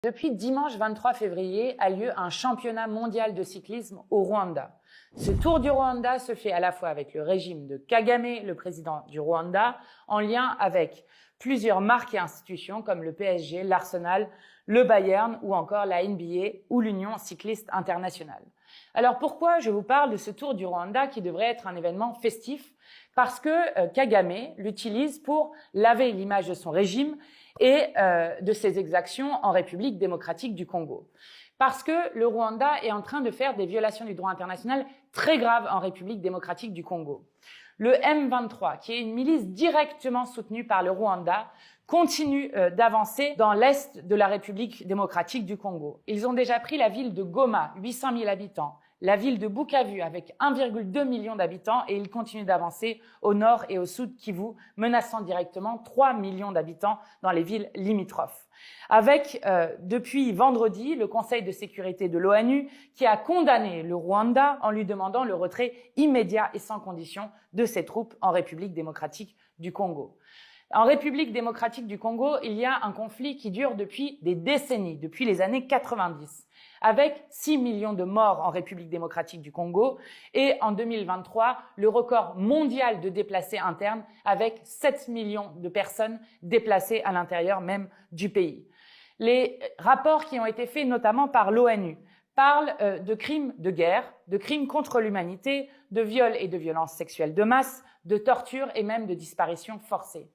Depuis dimanche 23 février a lieu un championnat mondial de cyclisme au Rwanda. Ce Tour du Rwanda se fait à la fois avec le régime de Kagame, le président du Rwanda, en lien avec plusieurs marques et institutions comme le PSG, l'Arsenal, le Bayern ou encore la NBA ou l'Union cycliste internationale. Alors pourquoi je vous parle de ce Tour du Rwanda qui devrait être un événement festif? Parce que Kagame l'utilise pour laver l'image de son régime et de ses exactions en République démocratique du Congo. Parce que le Rwanda est en train de faire des violations du droit international très graves en République démocratique du Congo. Le M23, qui est une milice directement soutenue par le Rwanda, continue d'avancer dans l'est de la République démocratique du Congo. Ils ont déjà pris la ville de Goma, 800 000 habitants, la ville de Bukavu avec 1,2 million d'habitants et ils continuent d'avancer au nord et au sud Kivu, menaçant directement 3 millions d'habitants dans les villes limitrophes. Avec, depuis vendredi, le Conseil de sécurité de l'ONU qui a condamné le Rwanda en lui demandant le retrait immédiat et sans condition de ses troupes en République démocratique du Congo. En République démocratique du Congo, il y a un conflit qui dure depuis des décennies, depuis les années 90, avec 6 millions de morts en République démocratique du Congo et en 2023, le record mondial de déplacés internes avec 7 millions de personnes déplacées à l'intérieur même du pays. Les rapports qui ont été faits notamment par l'ONU parlent de crimes de guerre, de crimes contre l'humanité, de viols et de violences sexuelles de masse, de torture et même de disparitions forcées.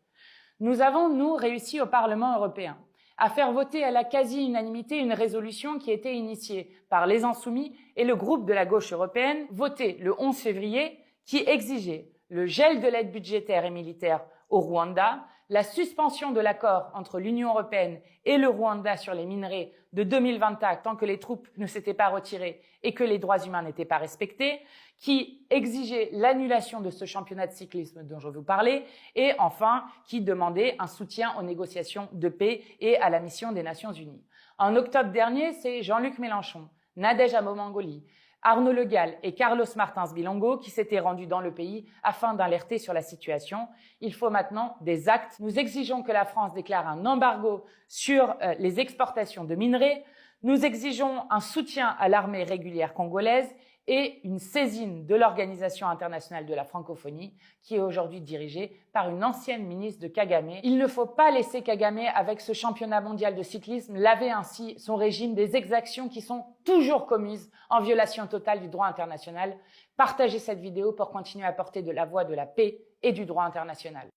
Nous avons, nous, réussi au Parlement européen à faire voter à la quasi-unanimité une résolution qui était initiée par les Insoumis et le groupe de la gauche européenne, votée le 11 février, qui exigeait le gel de l'aide budgétaire et militaire au Rwanda, la suspension de l'accord entre l'Union européenne et le Rwanda sur les minerais de 2024 tant que les troupes ne s'étaient pas retirées et que les droits humains n'étaient pas respectés, qui exigeait l'annulation de ce championnat de cyclisme dont je vous parlais et enfin qui demandait un soutien aux négociations de paix et à la mission des Nations Unies. En octobre dernier, c'est Jean-Luc Mélenchon, Nadège Amomangoli, Arnaud Le Gall et Carlos Martins Bilongo qui s'étaient rendus dans le pays afin d'alerter sur la situation. Il faut maintenant des actes. Nous exigeons que la France déclare un embargo sur les exportations de minerais. Nous exigeons un soutien à l'armée régulière congolaise et une saisine de l'Organisation internationale de la francophonie qui est aujourd'hui dirigée par une ancienne ministre de Kagame. Il ne faut pas laisser Kagame, avec ce championnat mondial de cyclisme, laver ainsi son régime des exactions qui sont toujours commises en violation totale du droit international. Partagez cette vidéo pour continuer à porter de la voix de la paix et du droit international.